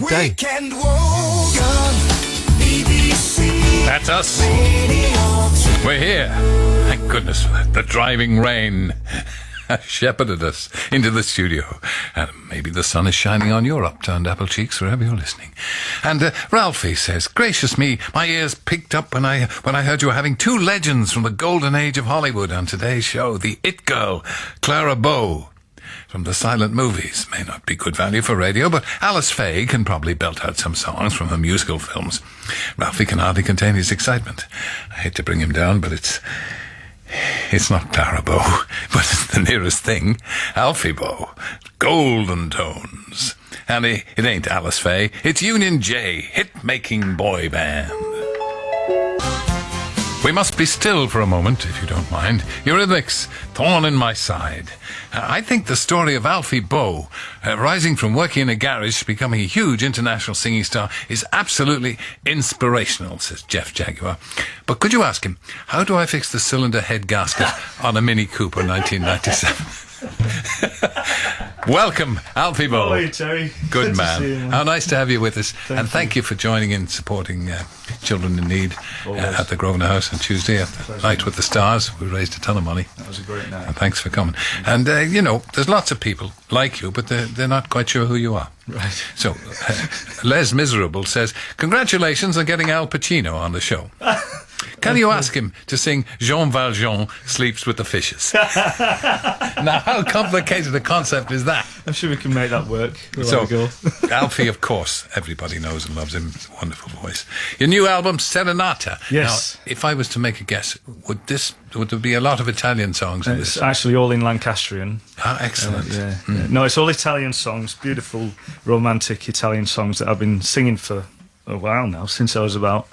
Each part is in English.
day. Weekend Wogan, BBC. That's us. We're here. Thank goodness for that. The driving rain shepherded us into the studio. And maybe the sun is shining on your upturned apple cheeks wherever you're listening. And Ralphie says, gracious me, my ears picked up when I heard you were having two legends from the golden age of Hollywood on today's show. The It Girl, Clara Bow, from the silent movies. May not be good value for radio, but Alice Faye can probably belt out some songs from her musical films. Ralphie can hardly contain his excitement. I hate to bring him down, but it's not Clara Bow, but it's the nearest thing. Alfie Boe, Golden Tones. And it ain't Alice Faye, it's Union J, hit-making boy band. We must be still for a moment, if you don't mind. Eurythmics, Thorn in My Side. I think the story of Alfie Boe, rising from working in a garage to becoming a huge international singing star, is absolutely inspirational, says Jeff Jaguar. But could you ask him, how do I fix the cylinder head gasket on a Mini Cooper 1997? Welcome, Alfie Boe. How are you, Terry? Good man. To see you, man. How nice to have you with us. Thank you for joining in, supporting children in need at the Grosvenor House on Tuesday at the Night with the Stars. We raised a ton of money. That was a great night. And thanks for coming. And, there's lots of people like you, but they're not quite sure who you are. Right. So, Les Miserable says, congratulations on getting Al Pacino on the show. Can you ask him to sing Jean Valjean Sleeps with the Fishes? Now, how complicated a concept is that? I'm sure we can make that work. So, Alfie, of course, everybody knows and loves him. It's a wonderful voice. Your new album, Serenata. Yes. Now, if I was to make a guess, would there be a lot of Italian songs in It's this? actually all in Lancastrian. Ah, excellent. Yeah. No, it's all Italian songs, beautiful, romantic Italian songs that I've been singing for a while now, since I was about,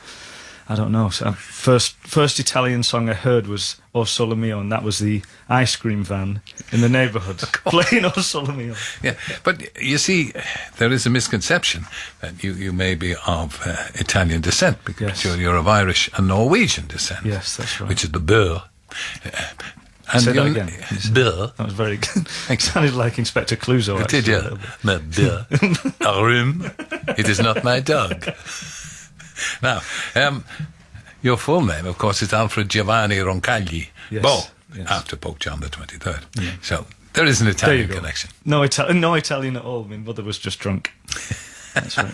I don't know. So first Italian song I heard was O Sole Mio, and that was the ice cream van in the neighbourhood playing O Sole Mio. Yeah, but you see, there is a misconception that you may be of Italian descent because Yes. you're of Irish and Norwegian descent. Yes, that's right. Which is the Burr. Say that again. Burr. That was very good. It sounded like Inspector Clouseau. Did actually, a you? little bit. My Burr. A room. It is not my dog. Now, your full name, of course, is Alfred Giovanni Roncagli Yes, Boe, yes. after Pope John the 23rd. Yeah. So there is an Italian connection. No Italian at all. My mother was just drunk. That's right.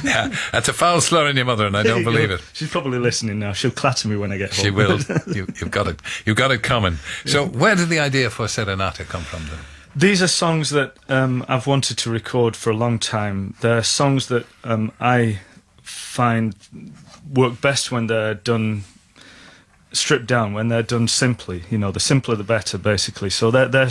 Yeah, that's a foul slur in your mother, and I don't believe it. She's probably listening now. She'll clatter me when I get home. She will. You've got it coming. So where did the idea for Serenata come from then? These are songs that I've wanted to record for a long time. They're songs that I find work best when they're done stripped down, when they're done simply. The simpler the better, basically. So they're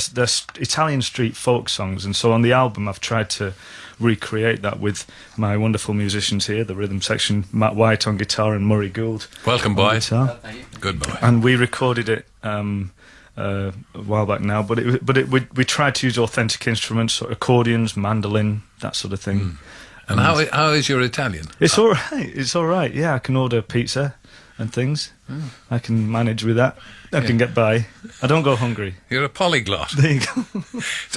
Italian street folk songs, and so on the album I've tried to recreate that with my wonderful musicians here, the rhythm section, Matt White on guitar and Murray Gould. Welcome, on boys. guitar. Good boy. And we recorded it a while back now, but we tried to use authentic instruments, so accordions, mandolin, that sort of thing. And how is your Italian? It's all right. It's all right. Yeah, I can order pizza and things. I can manage with that. I can get by. I don't go hungry. You're a polyglot. There you go.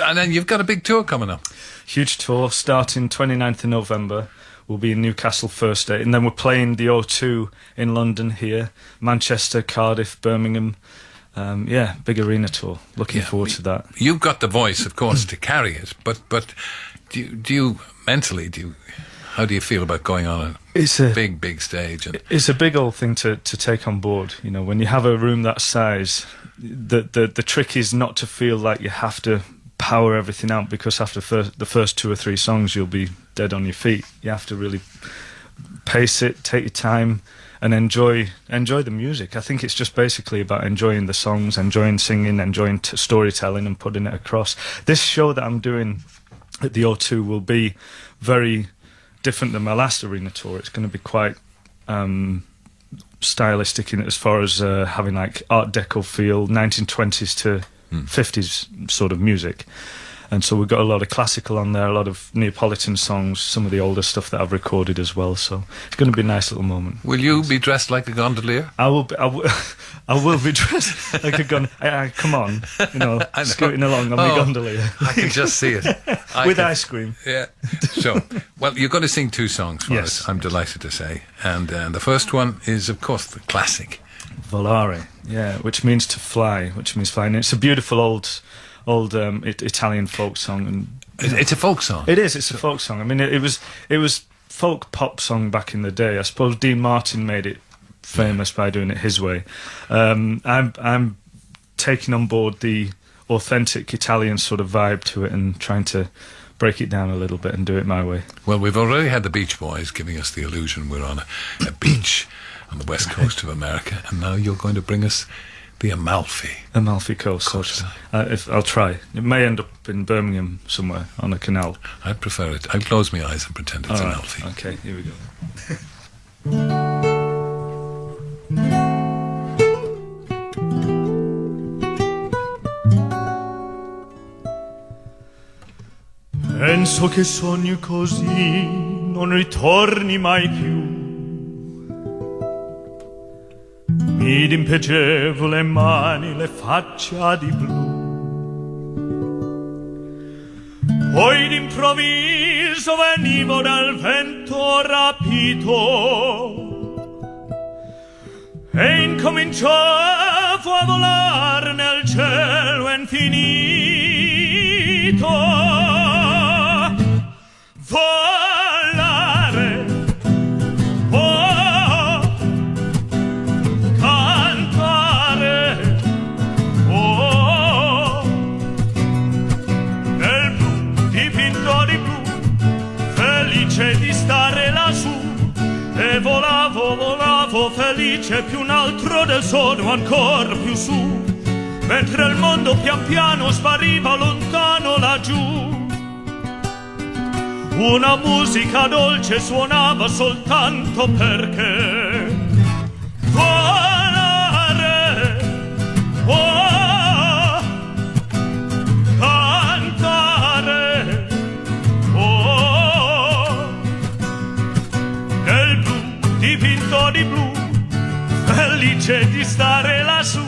And then you've got a big tour coming up. Huge tour starting 29th of November. We'll be in Newcastle first day, and then we're playing the O2 in London here, Manchester, Cardiff, Birmingham. Big arena tour. Looking forward to that. You've got the voice, of course, to carry it, but do you mentally, how do you feel about going on a big stage? It's a big old thing to take on board. When you have a room that size, the trick is not to feel like you have to power everything out, because after the first 2 or 3 songs you'll be dead on your feet. You have to really pace it, take your time, and enjoy the music. I think it's just basically about enjoying the songs, enjoying singing, enjoying storytelling and putting it across. This show that I'm doing at the O2 will be very different than my last arena tour. It's going to be quite stylistic in it, as far as having like Art Deco feel, 1920s to 50s sort of music. And so we've got a lot of classical on there, a lot of Neapolitan songs, some of the older stuff that I've recorded as well. So it's going to be a nice little moment. Will you be dressed like a gondolier? I will be dressed like a come on, scooting along on my gondolier. I can just see it. With ice cream. Yeah. So, well, you're going to sing 2 songs for us, I'm delighted to say. And the first one is, of course, the classic. Volare, yeah, which means to fly, which means flying. It's a beautiful old Italian folk song. And it's a folk song. It is. It's a folk song. I mean, it was folk pop song back in the day. I suppose Dean Martin made it famous by doing it his way. I'm taking on board the authentic Italian sort of vibe to it and trying to break it down a little bit and do it my way. Well, we've already had the Beach Boys giving us the illusion we're on a beach on the west coast of America, and now you're going to bring us the Amalfi Coast. I'll try. It may end up in Birmingham somewhere on a canal. I'd prefer it. I'd close my eyes and pretend it's Amalfi. Okay, here we go. Penso che sogni così non ritorni mai più. Mi rimpeggevo le mani, le faccia di blu. Poi d'improvviso venivo dal vento rapito e incominciavo a volare nel cielo infinito. Volare, oh, cantare, oh, nel blu dipinto di blu, felice di stare lassù, e volavo felice più in alto del sole, ancora più su, mentre il mondo pian piano spariva lontano laggiù. Una musica dolce suonava soltanto perché volare, oh, cantare, oh, nel blu dipinto di blu, felice di stare lassù,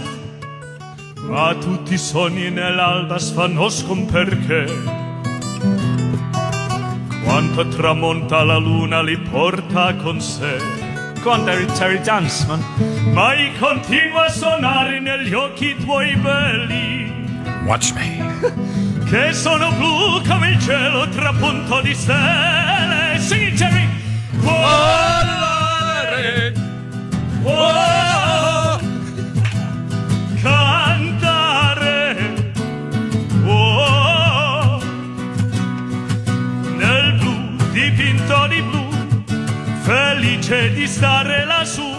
ma tutti i sogni nell'alba sfannoscono perché quando tramonta la luna li porta con sé. Go on, Terry, dance, man. Mai continua a suonare negli occhi tuoi belli. Watch me. Che sono blu come il cielo trapunto di stelle. Sing it, Terry. Volare, oh, cantare, oh, nel blu dipinto di blu, felice di stare lassù.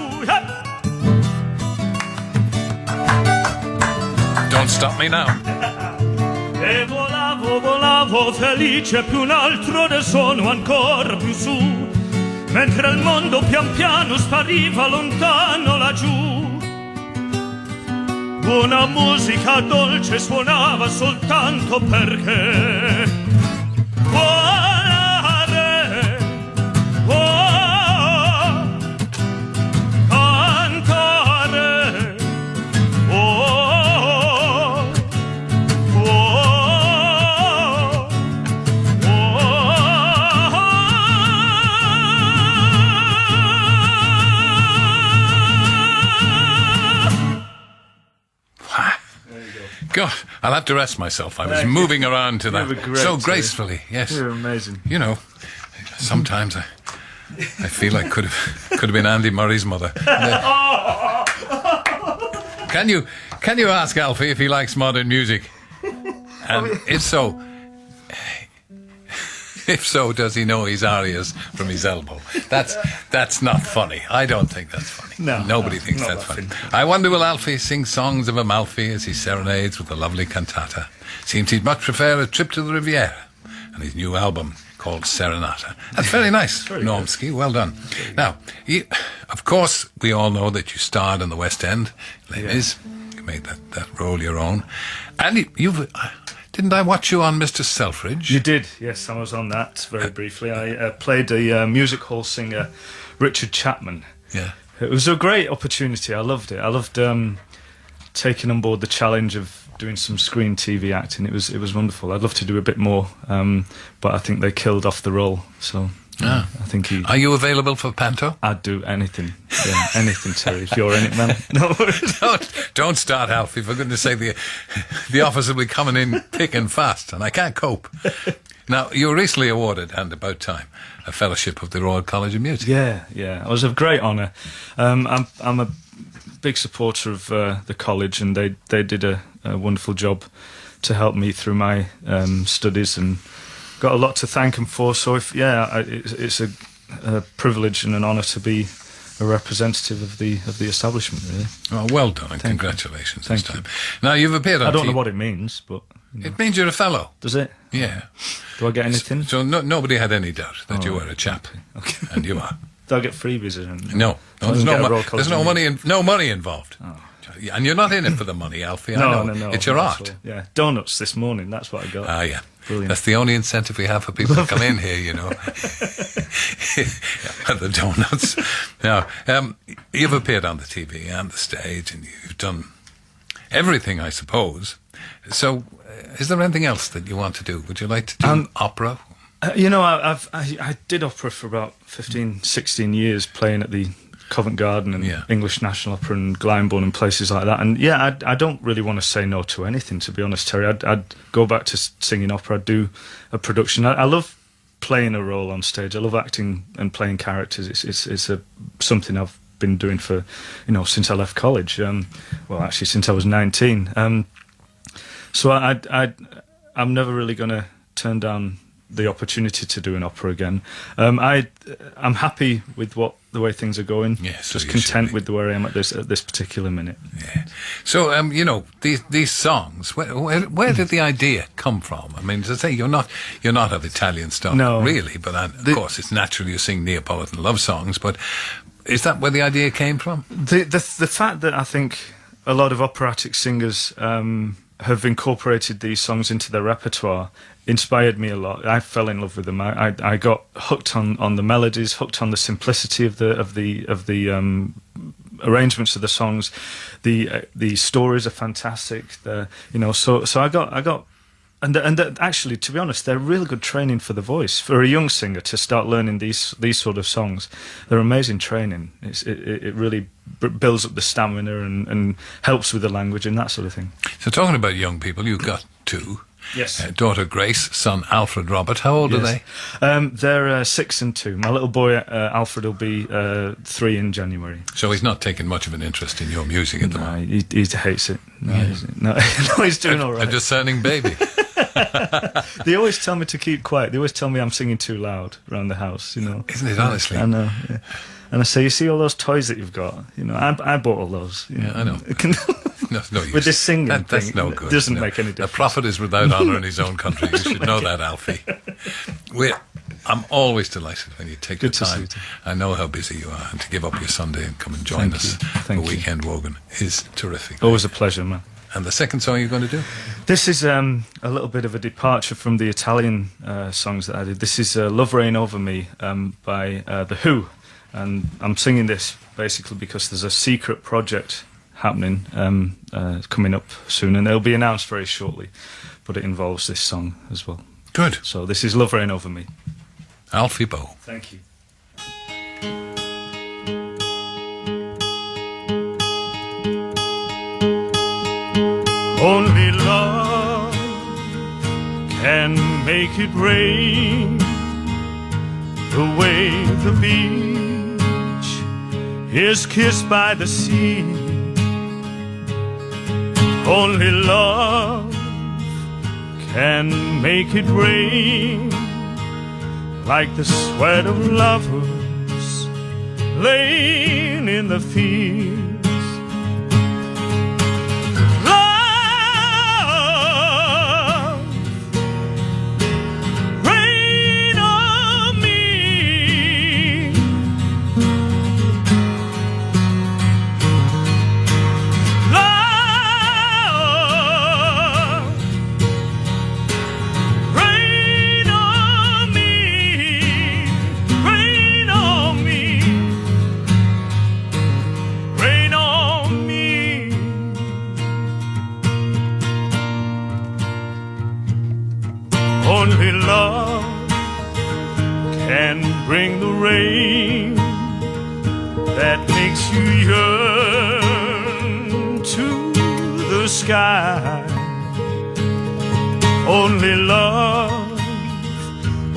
Don't stop me now. E volavo felice più in alto del sono ancora più su, mentre il mondo pian piano spariva lontano laggiù. Una musica dolce suonava soltanto perché volare, oh, cantare, oh, oh, God, I'll have to rest myself. I was moving around to that so gracefully. Yes, you're amazing. You know, sometimes I feel I could have been Andy Murray's mother. Can you ask Alfie if he likes modern music? And if so, does he know his arias from his elbow? That's not funny. I don't think that's funny. Nobody thinks that's funny. I wonder will Alfie sing songs of Amalfi as he serenades with the lovely cantata. Seems he'd much prefer a trip to the Riviera and his new album called Serenata. That's very nice, Normski. Well done. Now, of course, we all know that you starred in the West End. Les Mis. You made that role your own. And you've Didn't I watch you on Mr. Selfridge? You did, yes. I was on that very briefly. I played a music hall singer, Richard Chapman. Yeah. It was a great opportunity. I loved it. I loved taking on board the challenge of doing some screen TV acting. It was wonderful. I'd love to do a bit more, but I think they killed off the role. So I think Are you available for panto? I'd do anything. Yeah, anything, Terry. If you're in it, man. No worries. Don't start, Alfie. For goodness sake, the offers will be coming in thick and fast, and I can't cope. Now, you were recently awarded, and about time, a fellowship of the Royal College of Music. Yeah. It was a great honour. I'm a big supporter of the college, and they did a wonderful job to help me through my studies, and got a lot to thank them for. So it's a privilege and an honour to be a representative of the establishment, really. Well done, and congratulations this Thank time. Now, you've appeared on I don't know what it means, but It means you're a fellow. Does it? Yeah. Do I get anything? So nobody had any doubt that you were a chap, Okay. and you are. Do I get freebies? Or anything? No, there's no money involved. Oh. And you're not in it for the money, Alfie. I No. know. It's your art. All. Yeah, donuts this morning. That's what I got. Ah, yeah. Brilliant. That's the only incentive we have for people to come in here, you know. The donuts. Now, you've appeared on the TV and the stage, and you've done everything, I suppose. So, is there anything else that you want to do? Would you like to do opera? I did opera for about 15, 16 years, playing at the Covent Garden and English National Opera and Glyndebourne and places like that. And I don't really want to say no to anything, to be honest, Terry. I'd go back to singing opera. I'd do a production. I love playing a role on stage. I love acting and playing characters. It's something I've been doing for, since I left college. Actually, since I was 19. So I'm never really going to turn down the opportunity to do an opera again. I'm happy with the way things are going. Yes, just content with where I am at this particular minute. Yeah. So these songs. Where did the idea come from? I mean, as I say, you're not of Italian stock, really. But of course, it's natural you sing Neapolitan love songs. But is that where the idea came from? The fact that I think a lot of operatic singers have incorporated these songs into their repertoire inspired me a lot. I fell in love with them. I got hooked on the melodies, hooked on the simplicity of the arrangements of the songs. The stories are fantastic. So I got and actually, to be honest, they're really good training for the voice for a young singer to start learning these sort of songs. They're amazing training. It really builds up the stamina and helps with the language and that sort of thing. So talking about young people, you've got two. Yes. Daughter Grace, son Alfred Robert. How old are they? They're 6 and 2. My little boy Alfred will be 3 in January. So he's not taking much of an interest in your music at the moment. He hates it. No, he's doing all right. A discerning baby. They always tell me to keep quiet. They always tell me I'm singing too loud around the house. Isn't it, honestly? I know. Yeah. And I say, you see all those toys that you've got? I bought all those. I know. No use. With this singing that's thing, no good. It doesn't make any difference. A prophet is without honour in his own country. You should know that, Alfie. I'm always delighted when you take the time. I know how busy you are, and to give up your Sunday and come and join us for Weekend Wogan is terrific. Always a pleasure, man. And the second song you're going to do? This is a little bit of a departure from the Italian songs that I did. This is Love Reign Over Me by The Who. And I'm singing this basically because there's a secret project happening coming up soon, and it'll be announced very shortly, but it involves this song as well. Good. So this is Love Reign Over Me. Alfie Boe. Thank you. Only love can make it rain the way the beach is kissed by the sea. Only love can make it rain like the sweat of lovers laying in the fields. can bring the rain that makes you yearn to the sky. Only love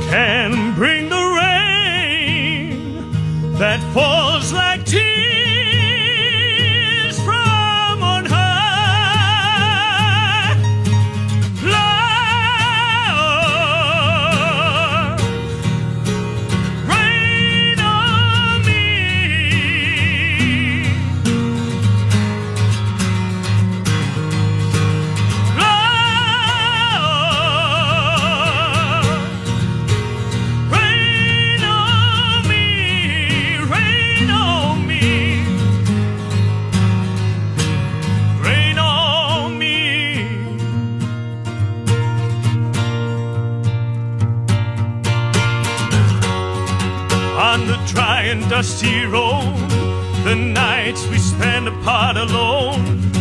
can bring the rain that falls like tears from on high. Love, rain on me. On the dry and dusty road, the nights we spend apart alone,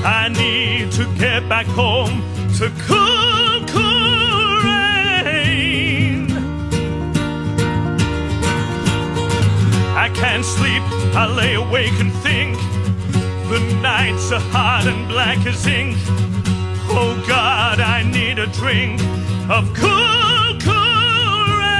I need to get back home to cool, cool rain. I can't sleep, I lay awake and think. The nights are hard and black as ink. Oh God, I need a drink of cool, cool rain.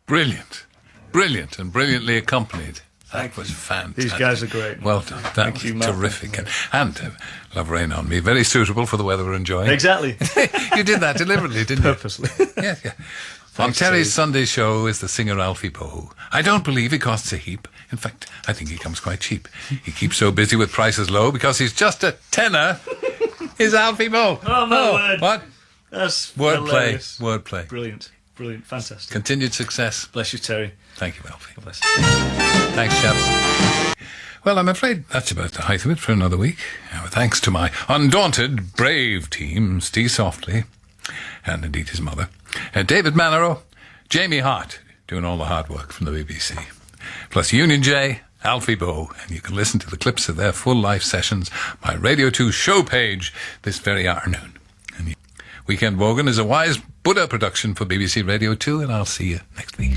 Brilliant. Brilliant and brilliantly accompanied. That was fantastic. These guys are great. Well done. That Thank was you, Matt. terrific. And Love Rain on Me. Very suitable for the weather we're enjoying. Exactly. You did that deliberately, didn't you? Purposely. Yeah, yeah. On Thanks, Terry's Terry. Sunday show is the singer Alfie Boe. I don't believe he costs a heap. In fact, I think he comes quite cheap. He keeps so busy with prices low because he's just a tenner. Is Alfie Boe. Oh, my word. What? That's Wordplay. hilarious. Wordplay. Brilliant. Brilliant. Fantastic. Continued success. Bless you, Terry. Thank you, Alfie. Bless. Thanks, chaps. Well, I'm afraid that's about the height of it for another week. Thanks to my undaunted, brave team, Steve Softly, and indeed his mother, David Mannero, Jamie Hart, doing all the hard work from the BBC, plus Union J, Alfie Boe, and you can listen to the clips of their full live sessions by Radio 2 show page this very afternoon. And Weekend Wogan is a Wise Buddha production for BBC Radio 2, and I'll see you next week.